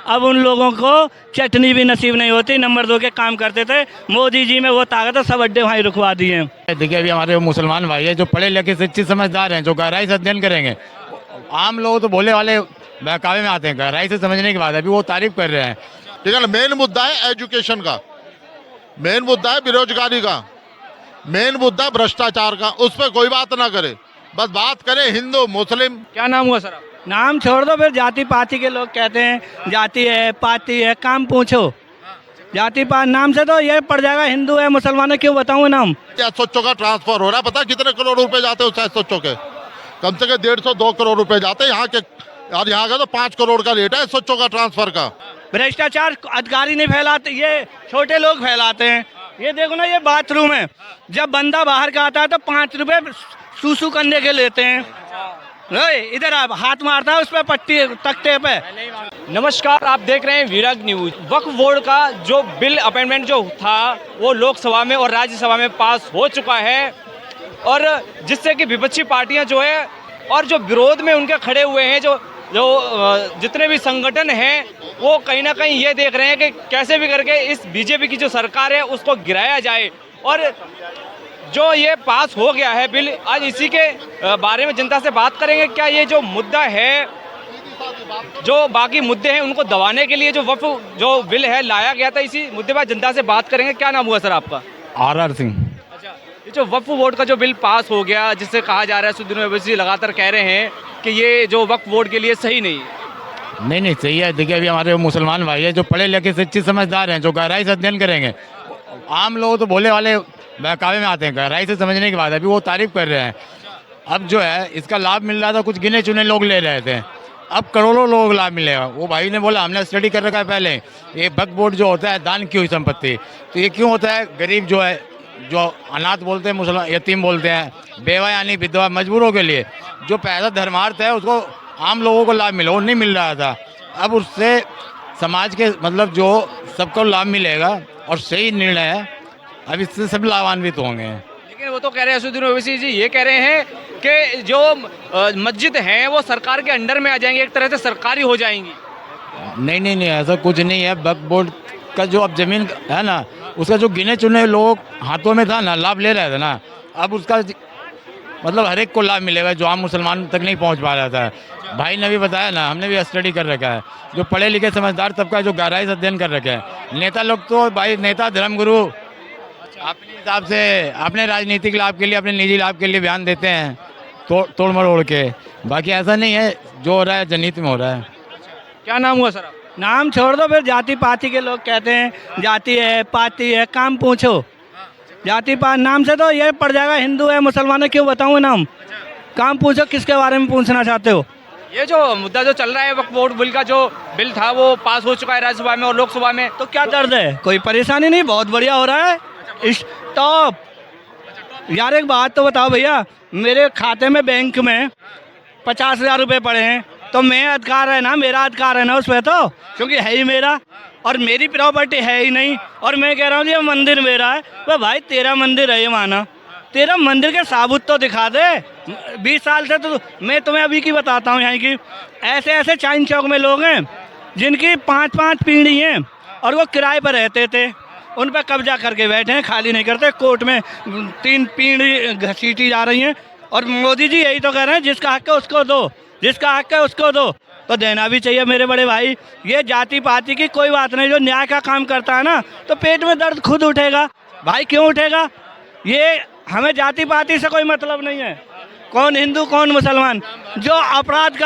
अब उन लोगों को चटनी भी नसीब नहीं होती। नंबर 2 के काम करते थे, मोदी जी में वो ताकत है, सब अड्डे वहीं रुकवा दिए। देखिए अभी हमारे मुसलमान भाई है जो पढ़े लिखे शिक्षित समझदार हैं, जो गहराई से अध्ययन करेंगे। आम लोग तो भोले वाले बहकावे में आते हैं, गहराई से समझने के बाद अभी वो तारीफ कर रहे हैं। ठीक है ना। मेन मुद्दा है एजुकेशन का, मेन मुद्दा है बेरोजगारी का, मेन मुद्दा भ्रष्टाचार का। उस पर कोई बात ना करे, बस बात करे हिंदू मुस्लिम। क्या नाम हुआ सर? नाम छोड़ दो, फिर जाति पाति के लोग कहते हैं जाति है पाति है, काम पूछो। जाति पात नाम से तो ये पड़ जाएगा हिंदू है मुसलमान है, क्यों बताऊँ नाम। एसओचओ का ट्रांसफर हो रहा है, पता है कितने करोड़ रुपए जाते हैं उस एसओचओ के? कम से कम 150-2 करोड़ रुपए जाते हैं यहाँ के। और यहाँ का तो 5 करोड़ का रेट है एसओचओ का ट्रांसफर का। भ्रष्टाचार अधिकारी नहीं फैलाते, ये छोटे लोग फैलाते हैं। ये देखो ना, ये बाथरूम है, जब बंदा बाहर का आता है तो 5 रुपए सूसू करने के लेते हैं। इधर आप हाथ मारता है उस पर पट्टी तख्ते पे। नमस्कार, आप देख रहे हैं विराग न्यूज। वक्फ बोर्ड का जो बिल अमेंडमेंट जो था वो लोकसभा में और राज्यसभा में पास हो चुका है, और जिससे कि विपक्षी पार्टियां जो है और जो विरोध में उनके खड़े हुए हैं, जो जितने भी संगठन हैं, वो कहीं ना कहीं ये देख रहे हैं कि कैसे भी करके इस बीजेपी की जो सरकार है उसको गिराया जाए। और जो ये पास हो गया है बिल, आज इसी के बारे में जनता से बात करेंगे। क्या ये जो मुद्दा है, जो बाकी मुद्दे हैं उनको दबाने के लिए जो वक्फ जो बिल है लाया गया था, इसी मुद्दे पर जनता से बात करेंगे। क्या नाम हुआ सर आपका? आर सिंह। अच्छा, ये जो वक्फ बोर्ड का जो बिल पास हो गया, जिससे कहा जा रहा है, सुदीन ओवैसी लगातार कह रहे हैं कि ये जो वक्फ बोर्ड के लिए सही नहीं है। नहीं सही है। देखिए अभी हमारे मुसलमान भाई है जो पढ़े लिखे शिक्षित समझदार हैं, जो गहराई से अध्ययन करेंगे। आम लोग तो भोले वाले बहकावे में आते हैं, गहराई से समझने के बाद अभी वो तारीफ कर रहे हैं। अब जो है इसका लाभ मिल रहा था, कुछ गिने चुने लोग ले रहे थे, अब करोड़ों लोग लाभ मिलेगा। वो भाई ने बोला हमने स्टडी कर रखा है पहले, ये वक्फ बोर्ड जो होता है दान की हुई संपत्ति, तो ये क्यों होता है? गरीब जो है, जो अनाथ बोलते हैं मुसलमान, यतीम बोलते हैं, बेवा यानी विधवा, मजबूरों के लिए जो पैसा धर्मार्थ है उसको आम लोगों को लाभ मिला, वो नहीं मिल रहा था। अब उससे समाज के मतलब जो सबको लाभ मिलेगा और सही निर्णय है, अब इससे सब लाभान्वित होंगे। लेकिन वो तो कह रहे हैं, सुदीन ओवैसी जी ये कह रहे हैं कि जो मस्जिद हैं वो सरकार के अंडर में आ जाएंगे, एक तरह से सरकारी हो जाएंगी। नहीं ऐसा कुछ नहीं है। वक्फ बोर्ड का जो अब जमीन है ना, उसका जो गिने चुने लोग हाथों में था ना, लाभ ले रहे थे ना, अब उसका मतलब हर एक को लाभ मिलेगा जो आम मुसलमान तक नहीं पहुंच पा रहा था। भाई ने भी बताया ना, हमने भी स्टडी कर रखा है, जो पढ़े लिखे समझदार तबका जो गहराई से अध्ययन कर रखे हैं। नेता लोग तो भाई नेता धर्मगुरु अपने हिसाब से अपने राजनीतिक लाभ के लिए, अपने निजी लाभ के लिए बयान देते हैं तोड़ मरोड़ के। बाकी ऐसा नहीं है, जो हो रहा है जनहित में हो रहा है। क्या नाम हुआ सर? नाम छोड़ दो, फिर जाति पाति के लोग कहते हैं जाति है पाति है, काम पूछो। जाति पात नाम से तो ये पड़ जाएगा हिंदू है मुसलमान है, क्यों बताऊँ नाम। काम पूछो, किसके बारे में पूछना चाहते हो। ये जो मुद्दा जो चल रहा है, वक्फ बोर्ड बिल का जो बिल था वो पास हो चुका है राज्यसभा में और लोकसभा में, तो क्या दर्द है? कोई परेशानी नहीं, बहुत बढ़िया हो रहा है। टॉप यार, एक बात तो बताओ भैया, मेरे खाते में बैंक में 50,000 रुपये पड़े हैं, तो मैं अधिकार है ना, मेरा अधिकार है ना उस पर, तो क्योंकि है ही मेरा और मेरी प्रॉपर्टी है ही नहीं। और मैं कह रहा हूँ ये मंदिर मेरा है। वह भाई तेरा मंदिर है ये माना, तेरा मंदिर के साबुत तो दिखा दे। 20 साल से तो मैं तुम्हें अभी की बताता हूँ, यहाँ की ऐसे ऐसे चाइन चौक में लोग हैं जिनकी 5-5 पीढ़ी हैं और वो किराए पर रहते थे, उन पर कब्जा करके बैठे हैं, खाली नहीं करते। कोर्ट में 3 पीढ़ी घसीटी जा रही हैं और मोदी जी यही तो कह रहे हैं जिसका हक है उसको दो, जिसका हक है उसको दो, तो देना भी चाहिए मेरे बड़े भाई। ये जाति पाति की कोई बात नहीं, जो न्याय का काम करता है ना, तो पेट में दर्द खुद उठेगा भाई। क्यों उठेगा? ये हमें जाति पाति से कोई मतलब नहीं है, कौन हिंदू कौन मुसलमान। जो अपराध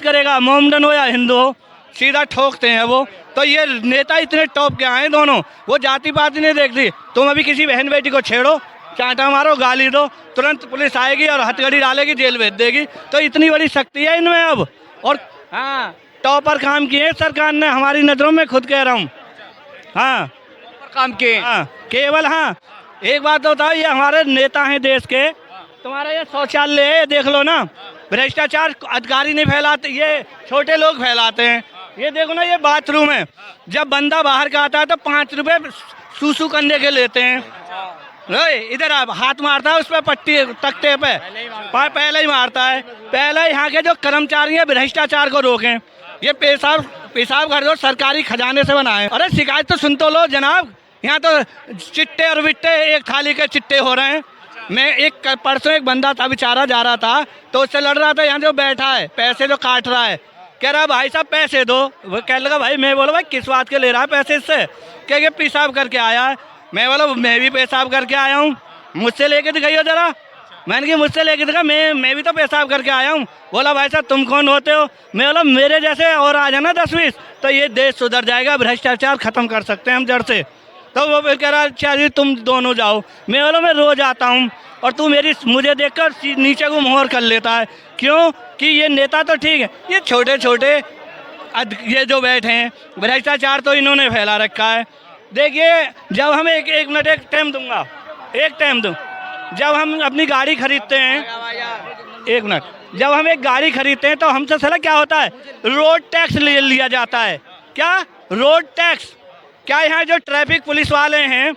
करेगा मोमडन हो या हिंदू हो, सीधा ठोकते हैं वो। तो ये नेता इतने टॉप के आए दोनों, वो जाति पाति नहीं देखती। तुम अभी किसी बहन बेटी को छेड़ो, चांटा मारो, गाली दो, तुरंत पुलिस आएगी और हथकड़ी डालेगी, जेल भेज देगी। तो इतनी बड़ी शक्ति है इनमें अब। और हाँ, टॉपर काम किए सरकार ने हमारी नज़रों में, खुद कह रहा हूँ। हाँ, काम किए। हाँ, केवल हाँ, एक बात तो बताओ, ये हमारे नेता हैं देश के। तुम्हारा ये शौचालय है, देख लो ना, भ्रष्टाचार अधिकारी नहीं फैलाते, ये छोटे लोग फैलाते हैं। ये देखो ना, ये बाथरूम है, जब बंदा बाहर का आता है तो 5 रुपए सूसू करने के लेते हैं। इधर आप हाथ मारता है उस पर पट्टी तख्ते पे, पहले ही मारता है। पहले यहाँ के जो कर्मचारी हैं भ्रष्टाचार को रोकें, ये पेशाब घर जो सरकारी खजाने से बना है। अरे शिकायत तो सुन तो लो जनाब, यहाँ तो चिट्टे और बिट्टे एक थाली के चिट्टे हो रहे हैं। मैं परसों एक बंदा था बेचारा जा रहा था तो उससे लड़ रहा था, यहाँ जो बैठा है पैसे जो काट रहा है, कह रहा भाई साहब पैसे दो। वो कह लगा भाई, मैं बोला भाई किस बात के ले रहा है पैसे इससे, कह के पेशाब करके आया है। मैं बोला मैं भी पेशाब करके आया हूँ, मुझसे लेके दिखाइए ज़रा। मैंने कहा मुझसे लेके दिखा, मैं भी तो पेशाब करके आया हूँ। बोला भाई साहब तुम कौन होते हो? मैं बोला मेरे जैसे और आ जाना 10-20 तो ये देश सुधर जाएगा, भ्रष्टाचार खत्म कर सकते हैं हम जड़ से। तो वो कह रहा अच्छा जी तुम दोनों जाओ। मैं बोला मैं रोज़ आता हूँ और तू मुझे देखकर नीचे को मोहर कर लेता है। क्यों कि ये नेता तो ठीक है, ये छोटे छोटे ये जो बैठे हैं भ्रष्टाचार तो इन्होंने फैला रखा है। देखिए जब हम एक मिनट एक टाइम दूंगा, एक टाइम दूँ। जब हम अपनी गाड़ी खरीदते हैं, एक मिनट, जब हम एक गाड़ी खरीदते हैं तो हमसे साला क्या होता है, रोड टैक्स ले लिया जाता है। क्या रोड टैक्स? क्या यहाँ जो ट्रैफिक पुलिस वाले हैं,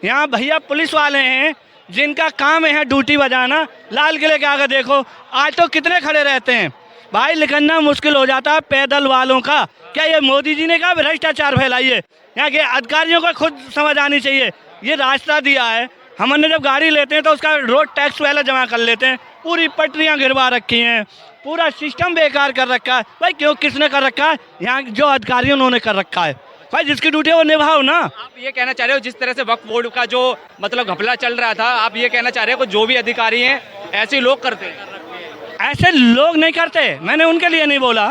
यहाँ भैया पुलिस वाले हैं जिनका काम है ड्यूटी बजाना, लाल किले के आगे देखो ऑटो कितने खड़े रहते हैं भाई, निकलना मुश्किल हो जाता है पैदल वालों का। क्या ये मोदी जी ने कहा भ्रष्टाचार फैलाइए? यहाँ के अधिकारियों को खुद समझ आनी चाहिए। ये रास्ता दिया है, हमने जब गाड़ी लेते हैं तो उसका रोड टैक्स पहले जमा कर लेते हैं। पूरी पटरियाँ गिरवा रखी हैं, पूरा सिस्टम बेकार कर रखा है। भाई क्यों, किसने कर रखा है? यहाँ जो अधिकारी उन्होंने कर रखा है। भाई जिसकी ड्यूटी है वो निभाओ ना। आप ये कहना चाह रहे हो जिस तरह से वक्फ बोर्ड का जो मतलब घपला चल रहा था, आप ये कहना चाह रहे हो कि जो भी अधिकारी हैं ऐसे लोग करते हैं? ऐसे लोग नहीं करते, मैंने उनके लिए नहीं बोला।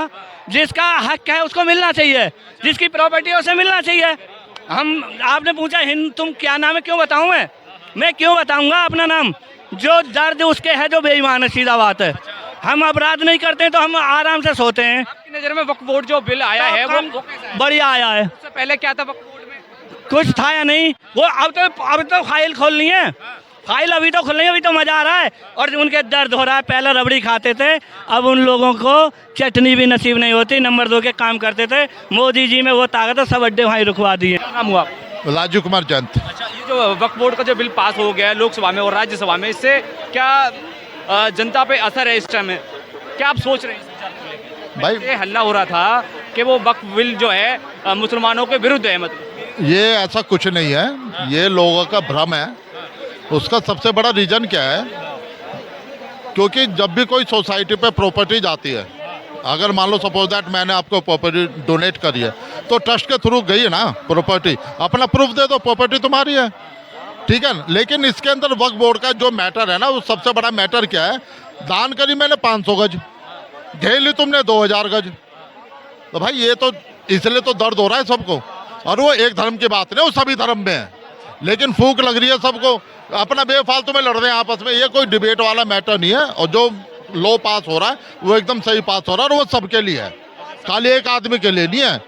जिसका हक है उसको मिलना चाहिए, जिसकी प्रॉपर्टी है उसे मिलना चाहिए। हम आपने पूछा हिंद तुम क्या नाम है, क्यों बताऊँ मैं क्यों बताऊँगा अपना नाम? जो दर्द उसके है जो बेईमान है, सीधा बात है। हम अपराध नहीं करते हैं तो हम आराम से सोते हैं। आपकी नज़र में वक्फ बोर्ड जो बिल आया है वो कैसा है? बढ़िया आया है। उससे पहले क्या था वक्फ बोर्ड में? कुछ था या नहीं, वो अब तो फाइल खोलनी है, फाइल अभी तो खुल रही है, अभी तो मज़ा आ रहा है। और उनके दर्द हो रहा है, पहले रबड़ी खाते थे, अब उन लोगों को चटनी भी नसीब नहीं होती, नंबर 2 के काम करते थे। मोदी जी में वो ताकत है, सब अड्डे वहीं रुकवा दिए। क्या नाम हुआ? राजू कुमार जयंत। अच्छा, ये जो वक्फ बोर्ड का जो बिल पास हो गया है लोकसभा में और राज्यसभा में, इससे क्या जनता पे असर है? इस टाइम में क्या आप सोच रहे हैं? भाई ये हल्ला हो रहा था कि वो वक्फ बिल जो है मुसलमानों के विरुद्ध है, मतलब ये ऐसा कुछ नहीं है, ये लोगों का भ्रम है। उसका सबसे बड़ा रीज़न क्या है, क्योंकि जब भी कोई सोसाइटी पे प्रॉपर्टी जाती है, अगर मान लो सपोज दैट मैंने आपको प्रॉपर्टी डोनेट करी है तो ट्रस्ट के थ्रू गई है ना प्रॉपर्टी, अपना प्रूफ दे दो, प्रॉपर्टी तुम्हारी है, ठीक है। लेकिन इसके अंदर वक्फ बोर्ड का जो मैटर है ना, वो सबसे बड़ा मैटर क्या है, दान करी मैंने 500 गज, घेर ली तुमने 2000 गज, तो भाई ये तो इसलिए तो दर्द हो रहा है सबको। और वो एक धर्म की बात नहीं, वो सभी धर्म में है, लेकिन फूक लग रही है सबको, अपना बेफालतू में लड़ रहे हैं आपस में। ये कोई डिबेट वाला मैटर नहीं है, और जो लॉ पास हो रहा है वो एकदम सही पास हो रहा है, और वो सबके लिए है, खाली एक आदमी के लिए नहीं है।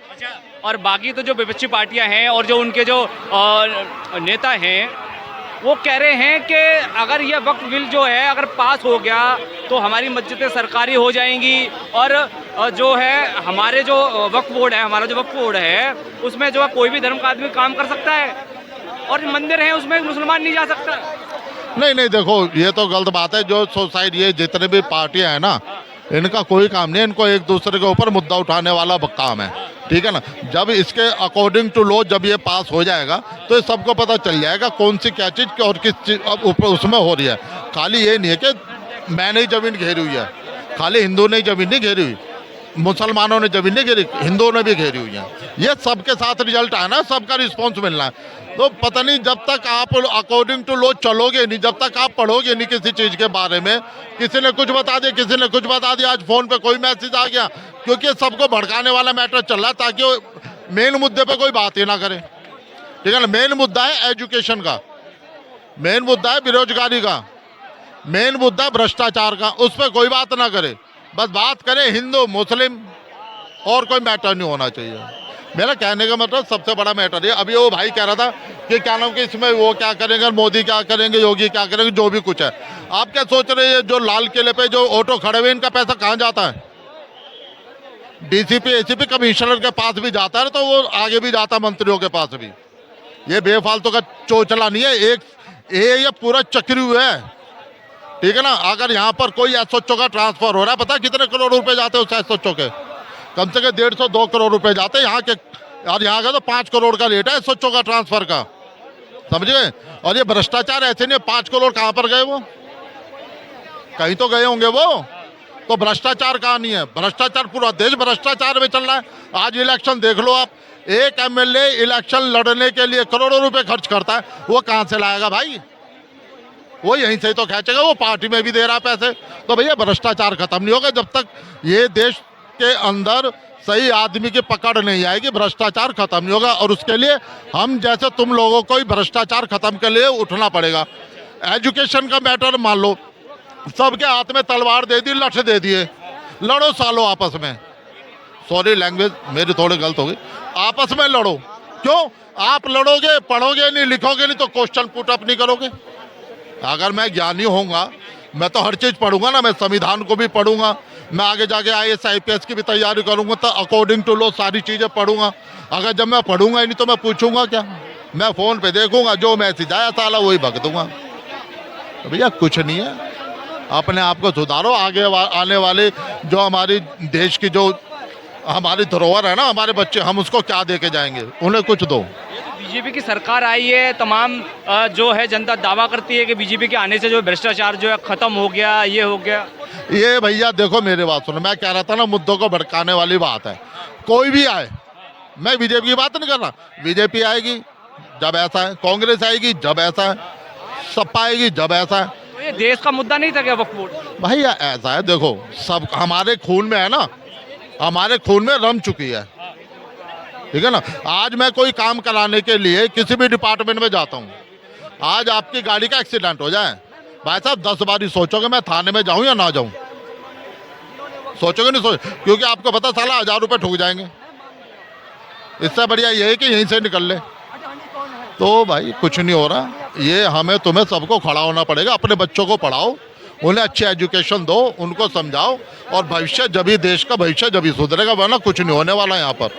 और बाकी तो जो विपक्षी पार्टियां हैं और जो उनके जो नेता हैं वो कह रहे हैं कि अगर ये वक्फ बिल जो है अगर पास हो गया तो हमारी मस्जिदें सरकारी हो जाएंगी, और जो है हमारे जो वक्फ बोर्ड है, हमारा जो वक्फ बोर्ड है उसमें जो है कोई भी धर्म का आदमी काम कर सकता है, और मंदिर है उसमें मुसलमान नहीं जा सकता। नहीं देखो, ये तो गलत बात है। जो सोसाइटी, ये जितने भी पार्टियां हैं ना, इनका कोई काम नहीं है, इनको एक दूसरे के ऊपर मुद्दा उठाने वाला काम है, ठीक है ना। जब इसके अकॉर्डिंग टू लॉ जब ये पास हो जाएगा तो ये सबको पता चल जाएगा कौन सी क्या चीज़ और किस चीज़ उसमें हो रही है। खाली ये नहीं है कि मैंने ही ज़मीन घेरी हुई है, खाली हिंदू ने जमीन नहीं घेरी हुई, मुसलमानों ने जमीन नहीं घेरी, हिंदुओं ने भी घेरी हुई है। ये सबके साथ रिजल्ट आया ना, सबका रिस्पॉन्स मिलना है। तो पता नहीं जब तक आप अकॉर्डिंग टू लॉ चलोगे नहीं, जब तक आप पढ़ोगे नहीं किसी चीज़ के बारे में, किसी ने कुछ बता दिया, किसी ने कुछ बता दिया, आज फ़ोन पे कोई मैसेज आ गया, क्योंकि सबको भड़काने वाला मैटर चल रहा है ताकि वो मेन मुद्दे पे कोई बात ही ना करे, ठीक है ना। मेन मुद्दा है एजुकेशन का, मेन मुद्दा है बेरोजगारी का, मेन मुद्दा भ्रष्टाचार का, उस पर कोई बात ना करे, बस बात करें हिंदू मुस्लिम, और कोई मैटर नहीं होना चाहिए। मेरा कहने का मतलब सबसे बड़ा मैटर है। अभी वो भाई कह रहा था कि क्या नाम कि इसमें वो क्या करेंगे, मोदी क्या करेंगे, योगी क्या करेंगे, जो भी कुछ है। आप क्या सोच रहे हैं, जो लाल किले पे जो ऑटो खड़े हुए इनका पैसा कहाँ जाता है? डीसीपी एसीपी कमिश्नर के पास भी जाता है, तो वो आगे भी जाता मंत्रियों के पास भी। ये बेफालतू का चोचला नहीं है, ये पूरा चक्री हुआ है, ठीक है ना। अगर यहाँ पर कोई एसओचओ का ट्रांसफर हो रहा है, पता कितने करोड़ रुपए जाते हैं उस एसओचओ के? कम से कम 150-2 करोड़ रुपए जाते हैं यहाँ के, और यहाँ का तो 5 करोड़ का रेट है सोचो का ट्रांसफर का, समझ गए। और ये भ्रष्टाचार ऐसे नहीं, 5 करोड़ कहाँ पर गए वो, कहीं तो गए होंगे वो, तो भ्रष्टाचार कहाँ नहीं है। भ्रष्टाचार पूरा देश भ्रष्टाचार में चल रहा है। आज इलेक्शन देख लो आप, एक एमएलए इलेक्शन लड़ने के लिए करोड़ों रुपए खर्च करता है, वो कहाँ से लाएगा भाई, वो यहीं से तो खींचेगा, वो पार्टी में भी दे रहा पैसे। तो भैया भ्रष्टाचार खत्म नहीं होगा जब तक ये देश के अंदर सही आदमी की पकड़ नहीं आएगी, भ्रष्टाचार खत्म नहीं होगा। और उसके लिए हम जैसे तुम लोगों को ही भ्रष्टाचार खत्म के लिए उठना पड़ेगा। एजुकेशन का मैटर मान लो, सबके हाथ में तलवार दे दी, लठ दे दिए, लड़ो सालो आपस में, सॉरी लैंग्वेज मेरी थोड़ी गलत हो गई, आपस में लड़ो। क्यों आप लड़ोगे, पढ़ोगे नहीं, लिखोगे नहीं, तो क्वेश्चन पुट अप नहीं करोगे। अगर मैं ज्ञानी होऊंगा, मैं तो हर चीज़ पढ़ूंगा ना, मैं संविधान को भी पढ़ूंगा, मैं आगे जाके IAS IPS की भी तैयारी करूंगा, तो अकॉर्डिंग टू लॉ सारी चीज़ें पढ़ूंगा। अगर जब मैं पढ़ूंगा ही नहीं तो मैं पूछूंगा क्या, मैं फ़ोन पे देखूंगा, जो मैसेज आया साला वही भग दूंगा। तो भैया कुछ नहीं है, अपने आप को सुधारो। आगे आने वाले जो हमारी देश की जो हमारी धरोहर है ना, हमारे बच्चे, हम उसको क्या दे के जाएंगे, उन्हें कुछ दो। बीजेपी की सरकार आई है, तमाम जो है जनता दावा करती है कि बीजेपी के आने से जो भ्रष्टाचार जो है खत्म हो गया, ये हो गया। ये भैया देखो मेरी बात सुनो, मैं कह रहा था ना, मुद्दों को भड़काने वाली बात है। कोई भी आए, मैं बीजेपी की बात नहीं कर रहा, बीजेपी आएगी जब ऐसा है, कांग्रेस आएगी जब ऐसा है, सपा आएगी जब ऐसा है। तो ये देश का मुद्दा नहीं था क्या वक्फ बोर्ड? भैया ऐसा है, देखो सब हमारे खून में है ना, हमारे खून में रम चुकी है, ठीक है ना। आज मैं कोई काम कराने के लिए किसी भी डिपार्टमेंट में जाता हूँ, आज आपकी गाड़ी का एक्सीडेंट हो जाए, भाई साहब 10 बार ही सोचोगे मैं थाने में जाऊँ या ना जाऊँ, सोचोगे नहीं सोच, क्योंकि आपको पता साला 1000 रुपये ठुक जाएंगे। इससे बढ़िया ये है कि यहीं से निकल ले। तो भाई कुछ नहीं हो रहा, ये हमें तुम्हें सबको खड़ा होना पड़ेगा। अपने बच्चों को पढ़ाओ, उन्हें अच्छी एजुकेशन दो, उनको समझाओ, और भविष्य जब ही देश का भविष्य जब ही सुधरेगा, वरना कुछ नहीं होने वाला यहाँ पर।